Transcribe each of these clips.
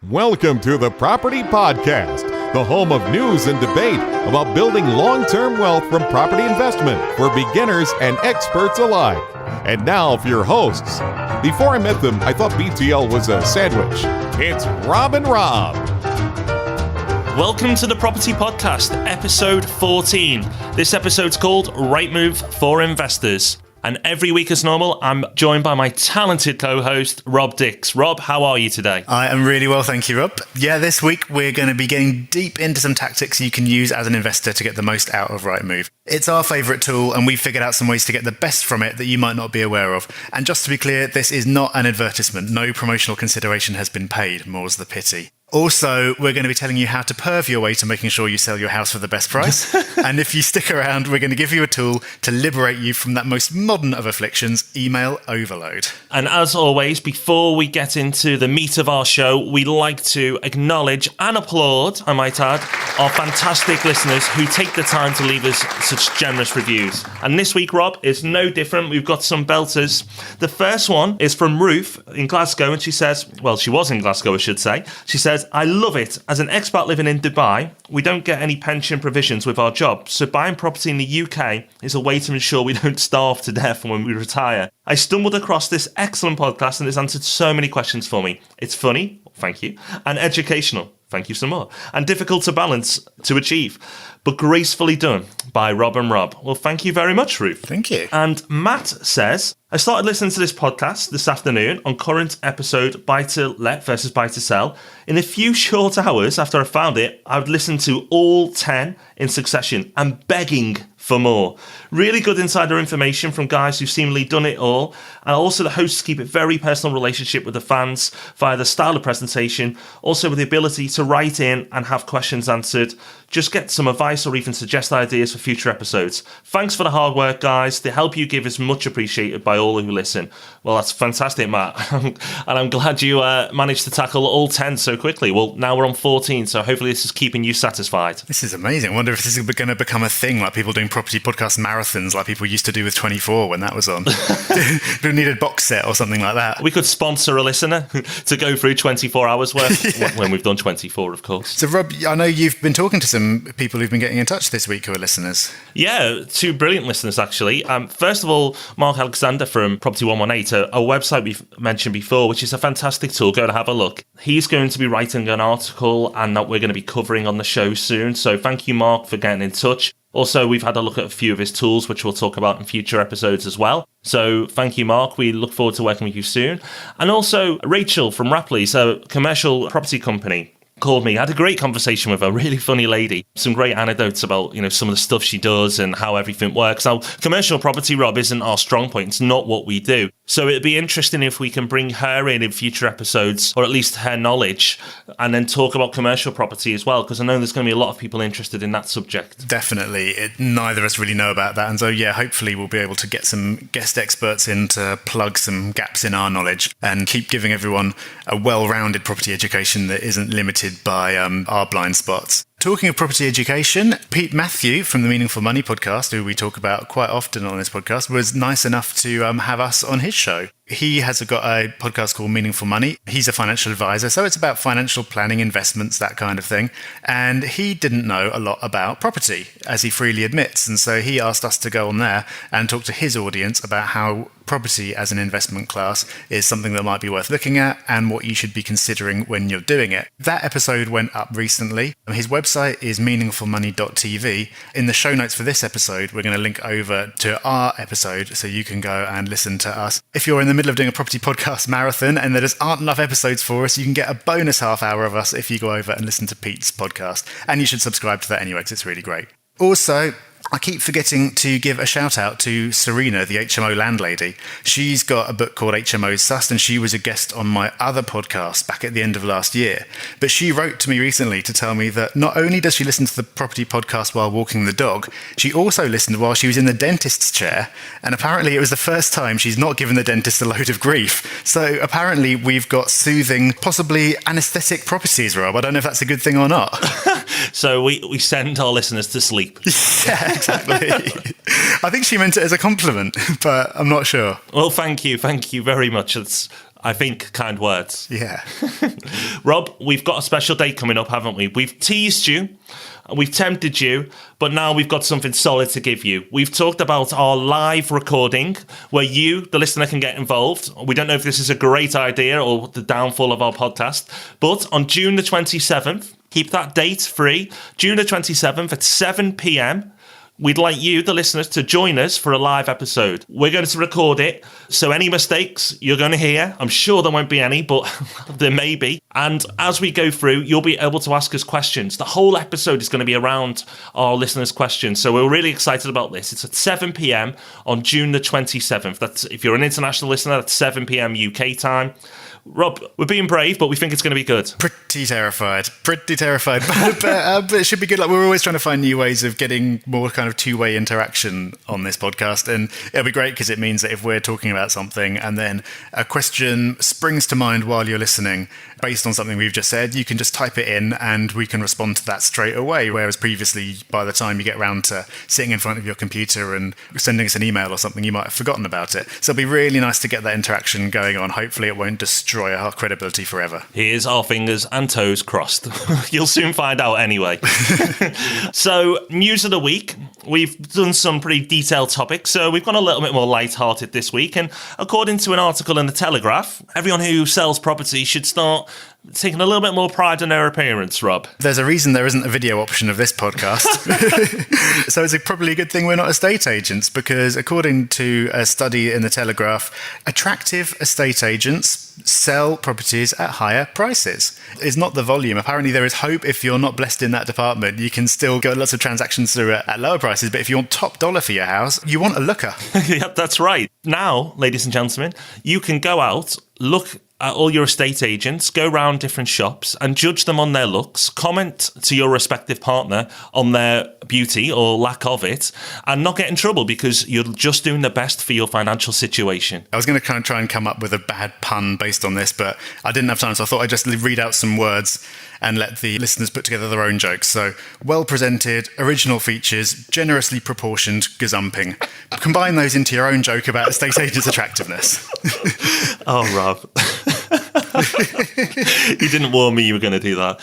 Welcome to the Property Podcast, the home of news and debate about building long-term wealth from property investment for beginners and experts alike. And now for your hosts. Before I met them, I thought BTL was a sandwich. It's Rob and Rob. Welcome to the Property Podcast, episode 14. This episode's called Rightmove for Investors. And every week as normal, I'm joined by my talented co-host, Rob Dix. Rob, how are you today? I am really well, thank you, Rob. Yeah, this week we're going to be getting deep into some tactics you can use as an investor to get the most out of Rightmove. It's our favourite tool, and we've figured out some ways to get the best from it that you might not be aware of. And just to be clear, this is not an advertisement. No promotional consideration has been paid, more's the pity. Also, we're going to be telling you how to perv your way to making sure you sell your house for the best price. And if you stick around, we're going to give you a tool to liberate you from that most modern of afflictions, email overload. And as always, before we get into the meat of our show, we like to acknowledge and applaud, I might add, our fantastic listeners who take the time to leave us such generous reviews. And this week, Rob, is no different. We've got some belters. The first one is from Ruth in Glasgow, and she says, well, she was in Glasgow, I should say. She says, I love it. As an expat living in Dubai, we don't get any pension provisions with our job, so buying property in the UK is a way to ensure we don't starve to death when we retire. I stumbled across this excellent podcast and it's answered so many questions for me. It's funny, thank you, and educational. Thank you some more. And difficult to balance to achieve, but gracefully done by Rob and Rob. Well, thank you very much, Ruth. Thank you. And Matt says, I started listening to this podcast this afternoon on current episode Buy to Let versus Buy to Sell. In a few short hours after I found it, I would listen to all 10 in succession and begging for more. Really good insider information from guys who've seemingly done it all. And also the hosts keep a very personal relationship with the fans via the style of presentation, also with the ability to write in and have questions answered. Just get some advice or even suggest ideas for future episodes. Thanks for the hard work, guys. The help you give is much appreciated by all who listen. Well, that's fantastic, Matt. And I'm glad you managed to tackle all 10 so quickly. Well, now we're on 14, so hopefully this is keeping you satisfied. This is amazing. I wonder if this is going to become a thing, like people doing property podcast marathons like people used to do with 24 when that was on. We need a box set or something like that. We could sponsor a listener to go through 24 hours worth when we've done 24, of course. So, Rob, I know you've been talking to some people who've been getting in touch this week who are listeners. Yeah, two brilliant listeners, actually. First of all, Mark Alexander from Property114, a website we've mentioned before, which is a fantastic tool. Go and have a look. He's going to be writing an article and that we're going to be covering on the show soon. So thank you, Mark, for getting in touch. Also, we've had a look at a few of his tools, which we'll talk about in future episodes as well. So thank you, Mark. We look forward to working with you soon. And also Rachel from Rapley's, a commercial property company, called me. I had a great conversation with her, really funny lady. Some great anecdotes about, some of the stuff she does and how everything works. Now, commercial property, Rob, isn't our strong point. It's not what we do. So it'd be interesting if we can bring her in future episodes, or at least her knowledge, and then talk about commercial property as well, because I know there's going to be a lot of people interested in that subject. Definitely. Neither of us really know about that. And so, yeah, hopefully we'll be able to get some guest experts in to plug some gaps in our knowledge and keep giving everyone a well-rounded property education that isn't limited by our blind spots. Talking of property education, Pete Matthew from the Meaningful Money podcast, who we talk about quite often on this podcast, was nice enough to have us on his show. He has got a podcast called Meaningful Money. He's a financial advisor, so it's about financial planning, investments, that kind of thing. And he didn't know a lot about property, as he freely admits. And so he asked us to go on there and talk to his audience about how property as an investment class is something that might be worth looking at and what you should be considering when you're doing it. That episode went up recently. His website is meaningfulmoney.tv. In the show notes for this episode, we're going to link over to our episode so you can go and listen to us. If you're in the middle of doing a property podcast marathon and there just aren't enough episodes for us, you can get a bonus half hour of us if you go over and listen to Pete's podcast. And you should subscribe to that anyway, because it's really great. Also, I keep forgetting to give a shout out to Serena, the HMO landlady. She's got a book called HMO Sussed, and she was a guest on my other podcast back at the end of last year. But she wrote to me recently to tell me that not only does she listen to the property podcast while walking the dog, she also listened while she was in the dentist's chair. And apparently it was the first time she's not given the dentist a load of grief. So apparently we've got soothing, possibly anaesthetic properties, Rob. I don't know if that's a good thing or not. So we send our listeners to sleep. Yeah, exactly. I think she meant it as a compliment, but I'm not sure. Well, thank you very much. I think kind words. Yeah. Rob, we've got a special date coming up, haven't we? We've teased you, we've tempted you, but now we've got something solid to give you. We've talked about our live recording where you, the listener, can get involved. We don't know if this is a great idea or the downfall of our podcast, but on June the 27th, keep that date free, June the 27th at 7 p.m, we'd like you, the listeners, to join us for a live episode. We're going to record it, so any mistakes you're going to hear, I'm sure there won't be any, but there may be. And as we go through, you'll be able to ask us questions. The whole episode is going to be around our listeners' questions, so we're really excited about this. It's at 7 p.m. on June the 27th. That's, if you're an international listener, that's 7 p.m. UK time. Rob, we're being brave, but we think it's going to be good. Pretty terrified, but it should be good. Like, we're always trying to find new ways of getting more kind of two-way interaction on this podcast, and it'll be great because it means that if we're talking about something and then a question springs to mind while you're listening based on something we've just said, you can just type it in and we can respond to that straight away, whereas previously, by the time you get around to sitting in front of your computer and sending us an email or something, you might have forgotten about it. So it'll be really nice to get that interaction going on. Hopefully it won't destroy our credibility forever. Here's our fingers and toes crossed. You'll soon find out anyway. So, news of the week. We've done some pretty detailed topics, so we've gone a little bit more light-hearted this week. And according to an article in The Telegraph, everyone who sells property should start taking a little bit more pride in their appearance, Rob. There's a reason there isn't a video option of this podcast. So it's probably a good thing we're not estate agents, because according to a study in The Telegraph, attractive estate agents sell properties at higher prices. It's not the volume. Apparently there is hope. If you're not blessed in that department, you can still get lots of transactions through at lower prices. But if you want top dollar for your house, you want a looker. Yep, that's right. Now, ladies and gentlemen, you can go out, look at all your estate agents, go around different shops and judge them on their looks, comment to your respective partner on their beauty or lack of it, and not get in trouble because you're just doing the best for your financial situation. I was going to kind of try and come up with a bad pun based on this, but I didn't have time, so I thought I'd just read out some words and let the listeners put together their own jokes. So, well-presented, original features, generously proportioned gazumping. Combine those into your own joke about estate agents' attractiveness. Oh, Rob. You didn't warn me you were going to do that.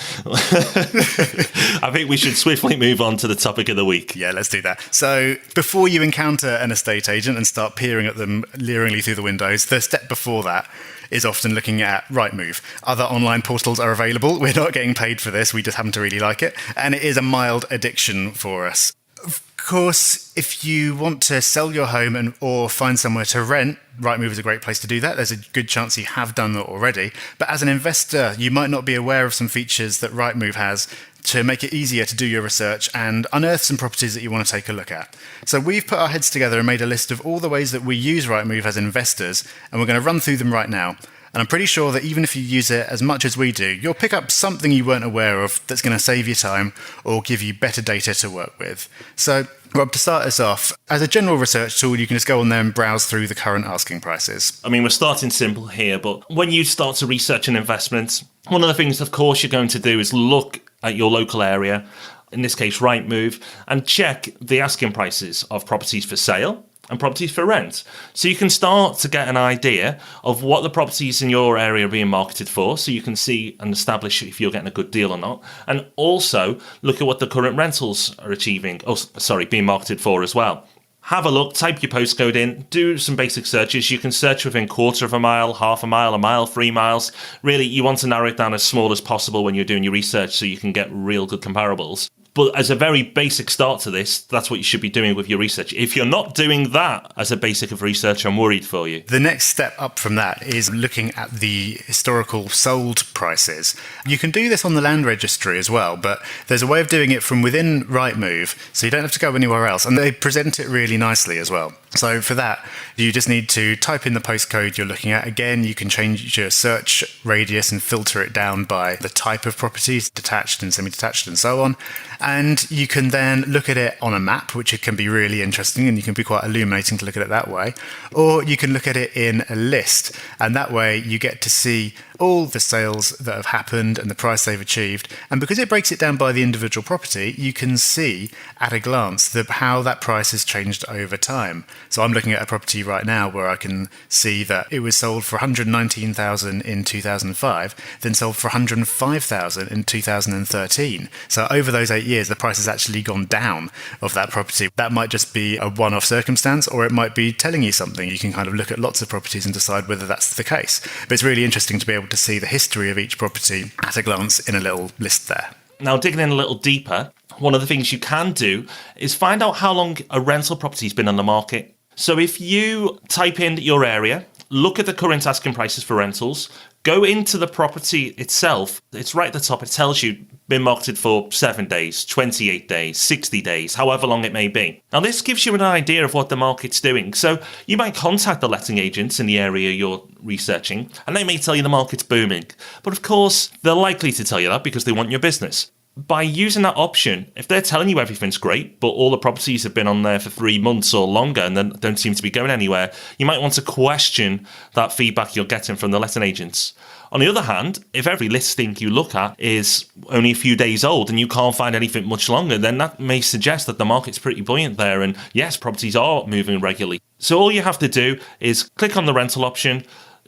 I think we should swiftly move on to the topic of the week. Yeah, let's do that. So, before you encounter an estate agent and start peering at them leeringly through the windows, the step before that is often looking at Rightmove. Other online portals are available. We're not getting paid for this. We just happen to really like it. And it is a mild addiction for us. Of course, if you want to sell your home or find somewhere to rent, Rightmove is a great place to do that. There's a good chance you have done that already. But as an investor, you might not be aware of some features that Rightmove has to make it easier to do your research and unearth some properties that you want to take a look at. So we've put our heads together and made a list of all the ways that we use Rightmove as investors, and we're going to run through them right now. And I'm pretty sure that even if you use it as much as we do, you'll pick up something you weren't aware of that's going to save you time or give you better data to work with. So, Rob, to start us off, as a general research tool, you can just go on there and browse through the current asking prices. I mean, we're starting simple here, but when you start to research an investment, one of the things, of course, you're going to do is look at your local area, in this case, Rightmove, and check the asking prices of properties for sale and properties for rent. So you can start to get an idea of what the properties in your area are being marketed for, so you can see and establish if you're getting a good deal or not, and also look at what the current rentals are being marketed for as well. Have a look, type your postcode in, do some basic searches. You can search within quarter of a mile, half a mile, 3 miles. Really, you want to narrow it down as small as possible when you're doing your research so you can get real good comparables. But as a very basic start to this, that's what you should be doing with your research. If you're not doing that as a basic of research, I'm worried for you. The next step up from that is looking at the historical sold prices. You can do this on the land registry as well, but there's a way of doing it from within Rightmove, so you don't have to go anywhere else. And they present it really nicely as well. So for that, you just need to type in the postcode you're looking at. Again, you can change your search radius and filter it down by the type of properties, detached and semi-detached and so on. And you can then look at it on a map, which it can be really interesting and you can be quite illuminating to look at it that way. Or you can look at it in a list, and that way you get to see all the sales that have happened and the price they've achieved. And because it breaks it down by the individual property, you can see at a glance how that price has changed over time. So I'm looking at a property right now where I can see that it was sold for 119,000 in 2005, then sold for 105,000 in 2013. So over those 8 years, the price has actually gone down of that property. That might just be a one-off circumstance, or it might be telling you something. You can kind of look at lots of properties and decide whether that's the case. But it's really interesting to be able to see the history of each property at a glance in a little list there. Now, digging in a little deeper, one of the things you can do is find out how long a rental property's been on the market. So if you type in your area, look at the current asking prices for rentals, go into the property itself, it's right at the top, it tells you been marketed for 7 days, 28 days, 60 days, however long it may be. Now this gives you an idea of what the market's doing. So you might contact the letting agents in the area you're researching and they may tell you the market's booming. But of course, they're likely to tell you that because they want your business. By using that option, if they're telling you everything's great, but all the properties have been on there for 3 months or longer and then don't seem to be going anywhere, you might want to question that feedback you're getting from the letting agents. On the other hand, if every listing you look at is only a few days old and you can't find anything much longer, then that may suggest that the market's pretty buoyant there. And yes, properties are moving regularly. So all you have to do is click on the rental option,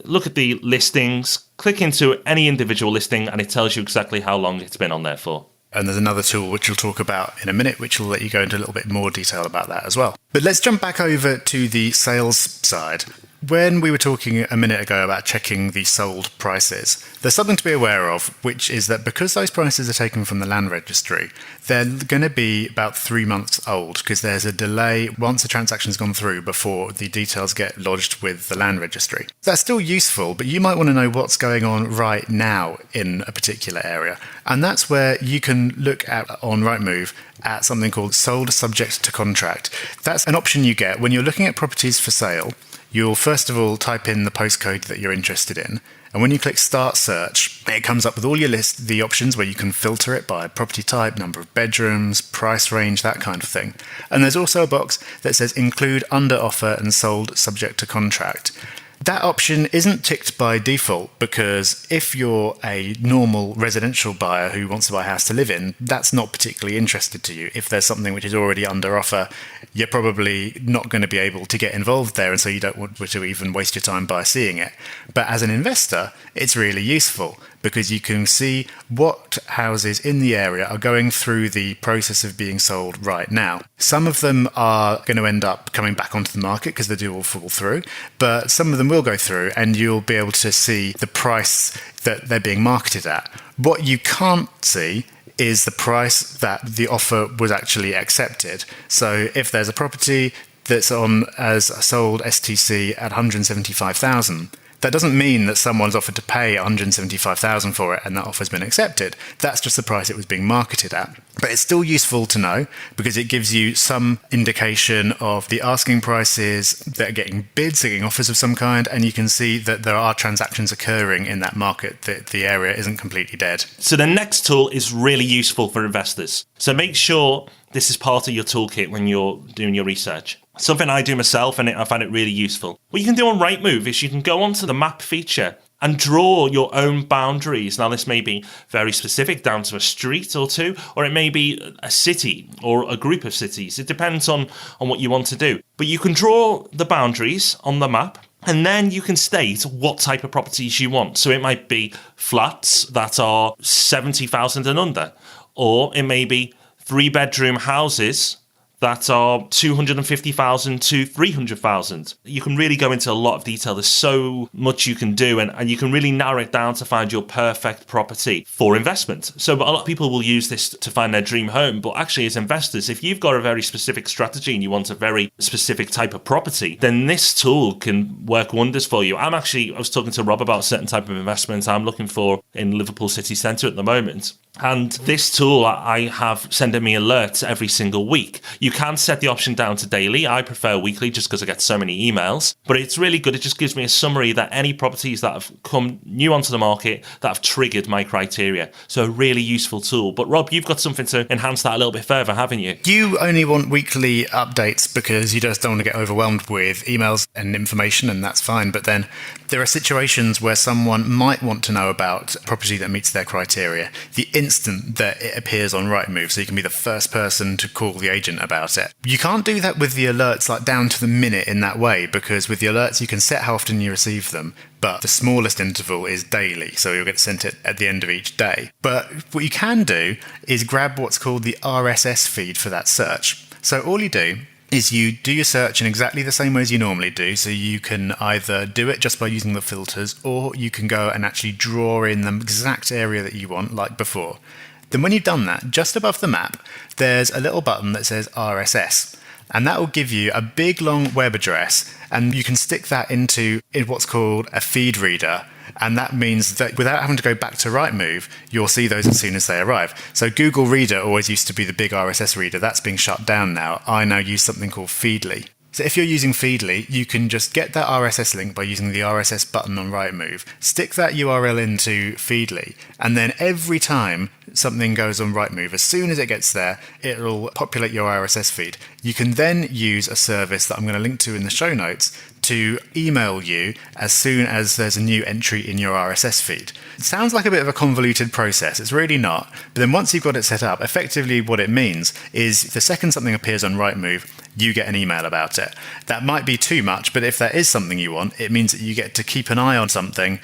look at the listings, click into any individual listing, and it tells you exactly how long it's been on there for. And there's another tool which we'll talk about in a minute, which will let you go into a little bit more detail about that as well. But let's jump back over to the sales side. When we were talking a minute ago about checking the sold prices, there's something to be aware of, which is that because those prices are taken from the land registry, they're going to be about 3 months old because there's a delay once the transaction's gone through before the details get lodged with the land registry. That's still useful, but you might want to know what's going on right now in a particular area. And that's where you can look at on Rightmove at something called sold subject to contract. That's an option you get when you're looking at properties for sale. You'll first of all type in the postcode that you're interested in. And when you click Start Search, it comes up with all your the options where you can filter it by property type, number of bedrooms, price range, that kind of thing. And there's also a box that says Include Under Offer and Sold Subject to Contract. That option isn't ticked by default because if you're a normal residential buyer who wants to buy a house to live in, that's not particularly interested to you. If there's something which is already under offer, you're probably not going to be able to get involved there, and so you don't want to even waste your time by seeing it. But as an investor, it's really useful because you can see what houses in the area are going through the process of being sold right now. Some of them are going to end up coming back onto the market because they do all fall through, but some of them will go through and you'll be able to see the price that they're being marketed at. What you can't see is the price that the offer was actually accepted. So if there's a property that's on as sold STC at 175,000, that doesn't mean that someone's offered to pay 175,000 for it and that offer's been accepted. That's just the price it was being marketed at. But it's still useful to know because it gives you some indication of the asking prices that are getting bids, they're getting offers of some kind, and you can see that there are transactions occurring in that market, that the area isn't completely dead. So the next tool is really useful for investors. So make sure this is part of your toolkit when you're doing your research. Something I do myself, and I find it really useful. What you can do on Rightmove is you can go onto the map feature and draw your own boundaries. Now, this may be very specific, down to a street or two, or it may be a city or a group of cities. It depends on what you want to do. But you can draw the boundaries on the map, and then you can state what type of properties you want. So it might be flats that are 70,000 and under, or it may be 3-bedroom houses that are 250,000 to 300,000. You can really go into a lot of detail. There's so much you can do, and you can really narrow it down to find your perfect property for investment. So a lot of people will use this to find their dream home, but actually as investors, if you've got a very specific strategy and you want a very specific type of property, then this tool can work wonders for you. I was talking to Rob about a certain type of investment I'm looking for in Liverpool city centre at the moment. And this tool, I have sending me alerts every single week. You can set the option down to daily. I prefer weekly just because I get so many emails. But it's really good. It just gives me a summary that any properties that have come new onto the market that have triggered my criteria. So a really useful tool. But Rob, you've got something to enhance that a little bit further, haven't you? You only want weekly updates because you just don't want to get overwhelmed with emails and information, and that's fine. But then there are situations where someone might want to know about a property that meets their criteria the instant that it appears on Rightmove, so you can be the first person to call the agent about it. You can't do that with the alerts like down to the minute in that way, because with the alerts you can set how often you receive them, but the smallest interval is daily, so you'll get sent it at the end of each day. But what you can do is grab what's called the RSS feed for that search. So all you do is you do your search in exactly the same way as you normally do. So you can either do it just by using the filters, or you can go and actually draw in the exact area that you want, like before. Then when you've done that, just above the map, there's a little button that says RSS. And that will give you a big long web address, and you can stick that into what's called a feed reader. And that means that without having to go back to Rightmove, you'll see those as soon as they arrive. So Google Reader always used to be the big RSS reader. That's being shut down now. I now use something called Feedly. So if you're using Feedly, you can just get that RSS link by using the RSS button on Rightmove, stick that URL into Feedly, and then every time something goes on Rightmove, as soon as it gets there, it'll populate your RSS feed. You can then use a service that I'm going to link to in the show notes to email you as soon as there's a new entry in your RSS feed. It sounds like a bit of a convoluted process. It's really not. But then once you've got it set up, effectively what it means is the second something appears on Rightmove, you get an email about it. That might be too much, but if that is something you want, it means that you get to keep an eye on something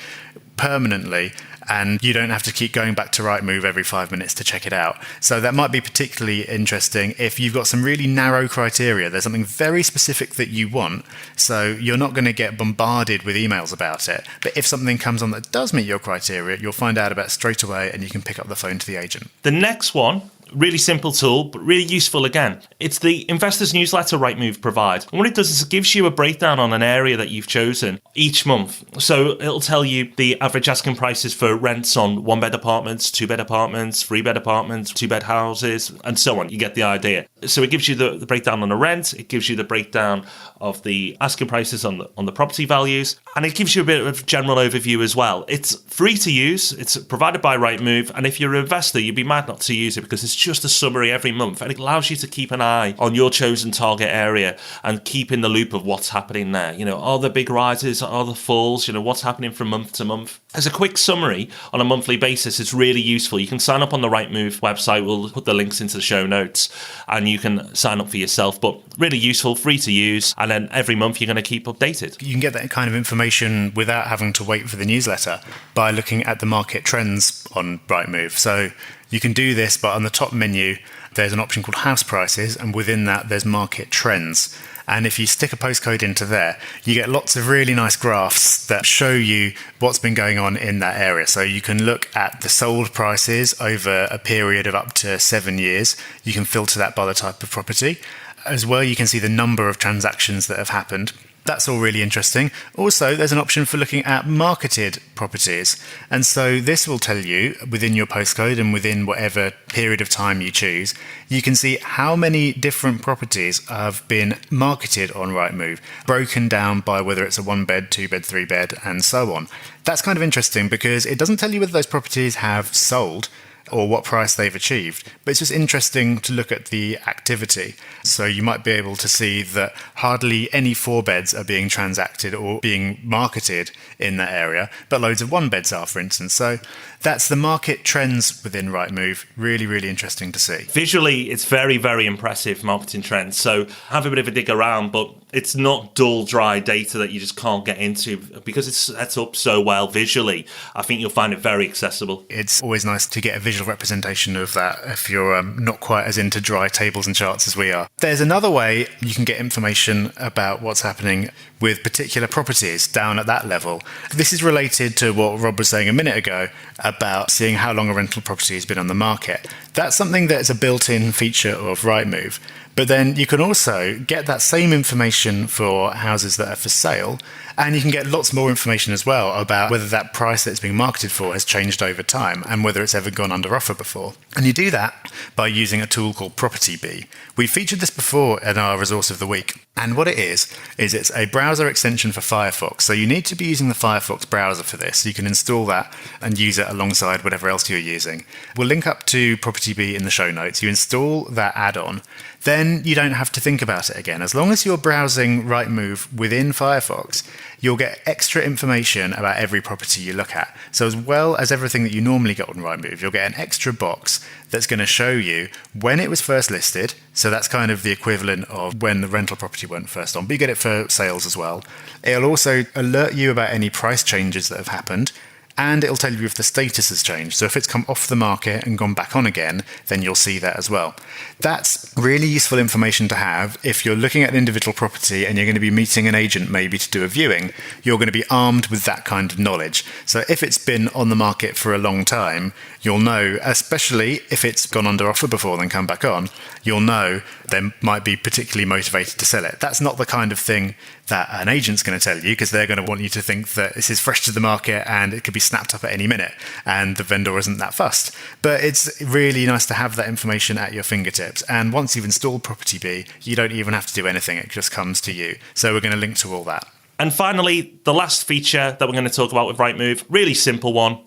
permanently, and you don't have to keep going back to Rightmove every 5 minutes to check it out. So that might be particularly interesting if you've got some really narrow criteria. There's something very specific that you want, so you're not going to get bombarded with emails about it. But if something comes on that does meet your criteria, you'll find out about it straight away, and you can pick up the phone to the agent. The next one, really simple tool, but really useful again. It's the investors newsletter Rightmove provide. And what it does is it gives you a breakdown on an area that you've chosen each month. So it'll tell you the average asking prices for rents on 1-bed apartments, 2-bed apartments, 3-bed apartments, 2-bed houses, and so on. You get the idea. So it gives you the breakdown on the rent, it gives you the breakdown of the asking prices on the property values, and it gives you a bit of general overview as well. It's free to use, it's provided by Rightmove, and if you're an investor, you'd be mad not to use it because it's just a summary every month, and it allows you to keep an eye on your chosen target area and keep in the loop of what's happening there. You know, are there big rises, are there falls, you know, what's happening from month to month. As a quick summary on a monthly basis, it's really useful. You can sign up on the Rightmove website. We'll put the links into the show notes, and you can sign up for yourself, but really useful, free to use, and then every month you're going to keep updated. You can get that kind of information without having to wait for the newsletter by looking at the market trends on Rightmove. So you can do this, but on the top menu, there's an option called house prices, and within that, there's market trends. And if you stick a postcode into there, you get lots of really nice graphs that show you what's been going on in that area. So you can look at the sold prices over a period of up to 7 years. You can filter that by the type of property. As well, you can see the number of transactions that have happened. That's all really interesting. Also, there's an option for looking at marketed properties. And so this will tell you within your postcode and within whatever period of time you choose, you can see how many different properties have been marketed on Rightmove, broken down by whether it's a 1-bed, 2-bed, 3-bed, and so on. That's kind of interesting because it doesn't tell you whether those properties have sold or what price they've achieved. But it's just interesting to look at the activity. So you might be able to see that hardly any 4-beds are being transacted or being marketed in that area, but loads of 1-beds are, for instance. So that's the market trends within Rightmove. Really, really interesting to see. Visually, it's very, very impressive marketing trends. So have a bit of a dig around, but it's not dull, dry data that you just can't get into because it's set up so well visually. I think you'll find it very accessible. It's always nice to get a visual representation of that if you're not quite as into dry tables and charts as we are. There's another way you can get information about what's happening with particular properties down at that level. This is related to what Rob was saying a minute ago about seeing how long a rental property has been on the market. That's something that's a built-in feature of Rightmove. But then you can also get that same information for houses that are for sale, and you can get lots more information as well about whether that price that it's being marketed for has changed over time and whether it's ever gone under offer before. And you do that by using a tool called PropertyBee. We featured this before in our resource of the week. And what it is it's a browser extension for Firefox. So you need to be using the Firefox browser for this. You can install that and use it alongside whatever else you're using. We'll link up to PropertyBee in the show notes. You install that add-on, then you don't have to think about it again. As long as you're browsing Rightmove within Firefox, you'll get extra information about every property you look at. So as well as everything that you normally get on Rightmove, you'll get an extra box that's going to show you when it was first listed. So that's kind of the equivalent of when the rental property went first on, but you get it for sales as well. It'll also alert you about any price changes that have happened, and it'll tell you if the status has changed. So if it's come off the market and gone back on again, then you'll see that as well. That's really useful information to have if you're looking at an individual property and you're going to be meeting an agent maybe to do a viewing. You're going to be armed with that kind of knowledge. So if it's been on the market for a long time, you'll know, especially if it's gone under offer before then come back on, you'll know they might be particularly motivated to sell it. That's not the kind of thing that an agent's going to tell you, because they're going to want you to think that this is fresh to the market and it could be snapped up at any minute, and the vendor isn't that fussed. But it's really nice to have that information at your fingertips. And once you've installed PropertyBee, you don't even have to do anything. It just comes to you. So we're going to link to all that. And finally, the last feature that we're going to talk about with Rightmove, really simple one,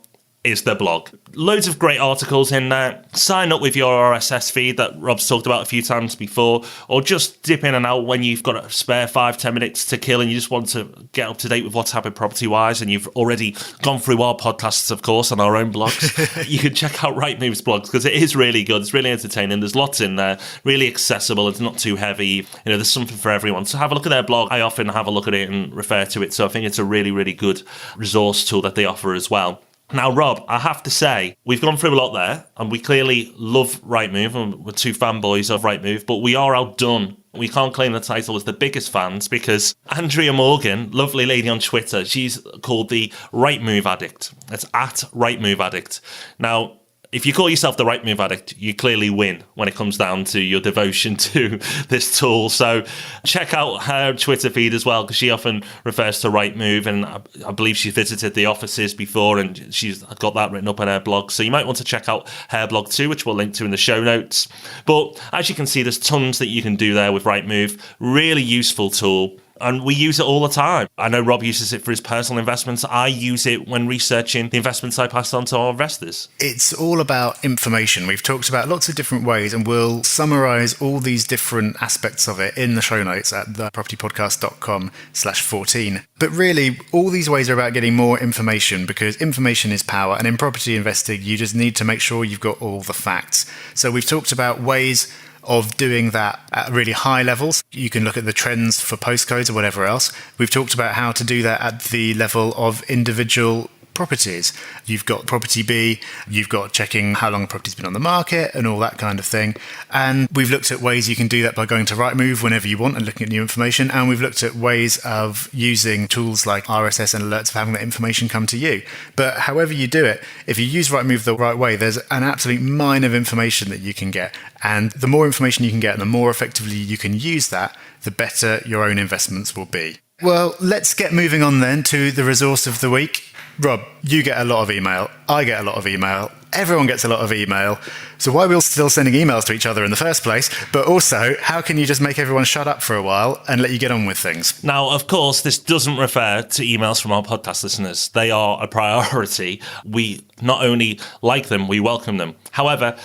is their blog. Loads of great articles in there. Sign up with your RSS feed that Rob's talked about a few times before, or just dip in and out when you've got a spare 5-10 minutes to kill and you just want to get up to date with what's happened property-wise, and you've already gone through our podcasts, of course, on our own blogs. You can check out Rightmove's blogs, because it is really good. It's really entertaining. There's lots in there, really accessible. It's not too heavy. You know, there's something for everyone. So have a look at their blog. I often have a look at it and refer to it. So I think it's a really, really good resource tool that they offer as well. Now, Rob, I have to say, we've gone through a lot there, and we clearly love Rightmove, and we're two fanboys of Rightmove, but we are outdone. We can't claim the title as the biggest fans, because Andrea Morgan, lovely lady on Twitter, she's called the Rightmove Addict. It's at Rightmove Addict. Now, if you call yourself the Rightmove Addict, you clearly win when it comes down to your devotion to this tool. So check out her Twitter feed as well, because she often refers to Rightmove, and I believe she visited the offices before, and she's got that written up on her blog. So you might want to check out her blog too, which we'll link to in the show notes. But as you can see, there's tons that you can do there with Rightmove. Really useful tool. And we use it all the time. I know Rob uses it for his personal investments. I use it when researching the investments I pass on to our investors. It's all about information. We've talked about lots of different ways, and we'll summarize all these different aspects of it in the show notes at thepropertypodcast.com/14. But really, all these ways are about getting more information, because information is power. And in property investing, you just need to make sure you've got all the facts. So we've talked about ways of doing that at really high levels. You can look at the trends for postcodes or whatever else. We've talked about how to do that at the level of individual properties. You've got PropertyBee, you've got checking how long a property's been on the market and all that kind of thing. And we've looked at ways you can do that by going to Rightmove whenever you want and looking at new information. And we've looked at ways of using tools like RSS and alerts for having that information come to you. But however you do it, if you use Rightmove the right way, there's an absolute mine of information that you can get. And the more information you can get and the more effectively you can use that, the better your own investments will be. Well, let's get moving on then to the resource of the week. Rob, you get a lot of email. I get a lot of email. Everyone gets a lot of email. So why are we still sending emails to each other in the first place? But also, how can you just make everyone shut up for a while and let you get on with things? Now, of course, this doesn't refer to emails from our podcast listeners. They are a priority. We not only like them, we welcome them. However,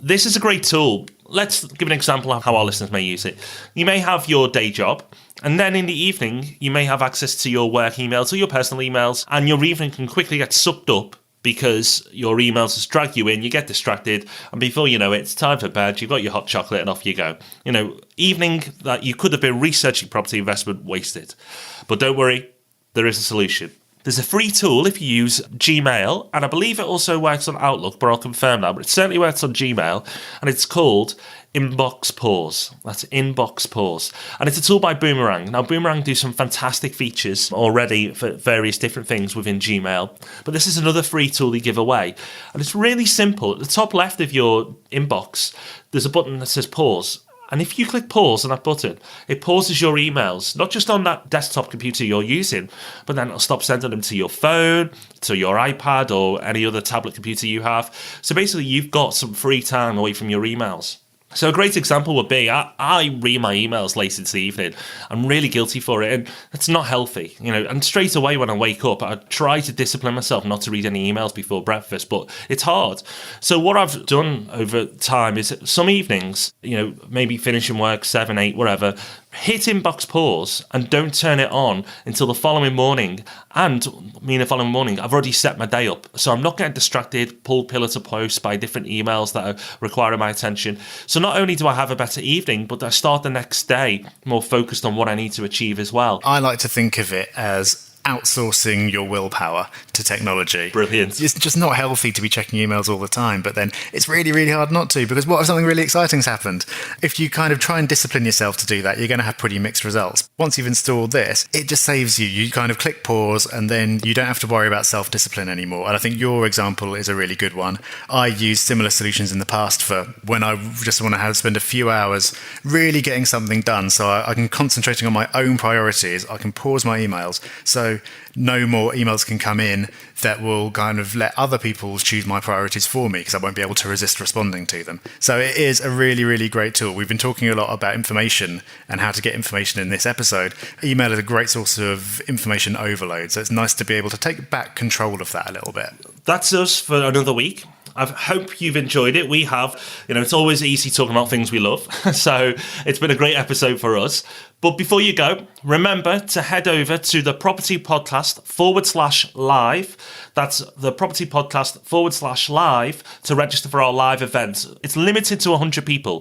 this is a great tool. Let's give an example of how our listeners may use it. You may have your day job, and then in the evening, you may have access to your work emails or your personal emails, and your evening can quickly get sucked up because your emails just drag you in, you get distracted, and before you know it, it's time for bed, you've got your hot chocolate, and off you go. You know, evening that you could have been researching property investment wasted. But don't worry, there is a solution. There's a free tool if you use Gmail, and I believe it also works on Outlook, but I'll confirm that. But it certainly works on Gmail, and it's called Inbox Pause. That's Inbox Pause. And it's a tool by Boomerang. Now, Boomerang do some fantastic features already for various different things within Gmail, but this is another free tool they give away. And it's really simple. At the top left of your inbox, there's a button that says Pause. And if you click pause on that button, it pauses your emails, not just on that desktop computer you're using, but then it'll stop sending them to your phone, to your iPad, or any other tablet computer you have. So basically, you've got some free time away from your emails. So a great example would be, I read my emails late into the evening. I'm really guilty for it, and it's not healthy, And straight away when I wake up, I try to discipline myself not to read any emails before breakfast, but it's hard. So what I've done over time is some evenings, maybe finishing work, 7, 8, whatever, hit inbox pause and don't turn it on until the following morning. And the following morning, I've already set my day up. So I'm not getting distracted, pulled pillar to post by different emails that are requiring my attention. So not only do I have a better evening, but I start the next day more focused on what I need to achieve as well. I like to think of it as outsourcing your willpower to technology. Brilliant. It's just not healthy to be checking emails all the time, but then it's really, really hard not to, because what if something really exciting's happened? If you kind of try and discipline yourself to do that, you're going to have pretty mixed results. Once you've installed this, it just saves you. You kind of click pause, and then you don't have to worry about self-discipline anymore. And I think your example is a really good one. I used similar solutions in the past for when I just want to spend a few hours really getting something done, so I can concentrating on my own priorities. I can pause my emails. So no more emails can come in that will kind of let other people choose my priorities for me, because I won't be able to resist responding to them. So it is a really, really great tool. We've been talking a lot about information and how to get information in this episode. Email is a great source of information overload, so it's nice to be able to take back control of that a little bit. That's us for another week. I hope you've enjoyed it. We have. It's always easy talking about things we love. So it's been a great episode for us. But before you go, remember to head over to the Property Podcast /live. That's the Property Podcast /live to register for our live event. It's limited to 100 people,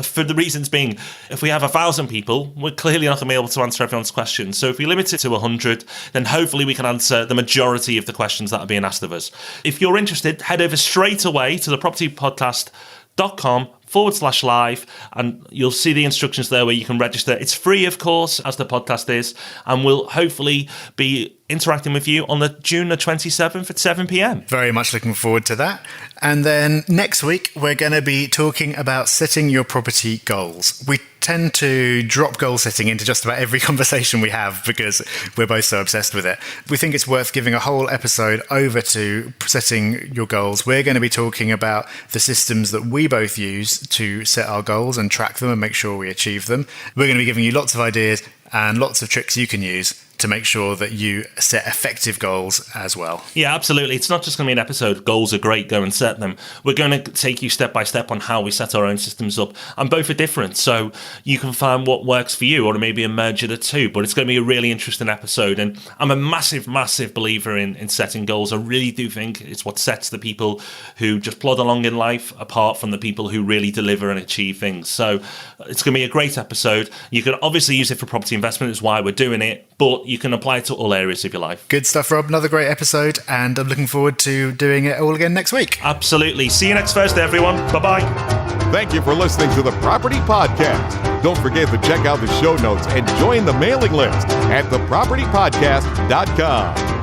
for the reasons being, if we have 1,000 people, we're clearly not going to be able to answer everyone's questions. So if we limit it to 100, then hopefully we can answer the majority of the questions that are being asked of us. If you're interested, head over straight away to the propertypodcast.com /live, and you'll see the instructions there where you can register. It's free, of course, as the podcast is, and we'll hopefully be interacting with you on June the 27th at 7 p.m. Very much looking forward to that. And then next week, we're going to be talking about setting your property goals. We tend to drop goal setting into just about every conversation we have because we're both so obsessed with it. We think it's worth giving a whole episode over to setting your goals. We're going to be talking about the systems that we both use to set our goals and track them and make sure we achieve them. We're going to be giving you lots of ideas and lots of tricks you can use to make sure that you set effective goals as well. Yeah, absolutely. It's not just going to be an episode, goals are great, go and set them. We're going to take you step by step on how we set our own systems up. And both are different, so you can find what works for you, or maybe a merge of the two. But it's going to be a really interesting episode. And I'm a massive, massive believer in setting goals. I really do think it's what sets the people who just plod along in life apart from the people who really deliver and achieve things. So it's going to be a great episode. You can obviously use it for property investment, is why we're doing it, but you can apply it to all areas of your life. Good stuff, Rob. Another great episode, and I'm looking forward to doing it all again next week. Absolutely. See you next Thursday, everyone. Bye-bye. Thank you for listening to the Property Podcast. Don't forget to check out the show notes and join the mailing list at thepropertypodcast.com.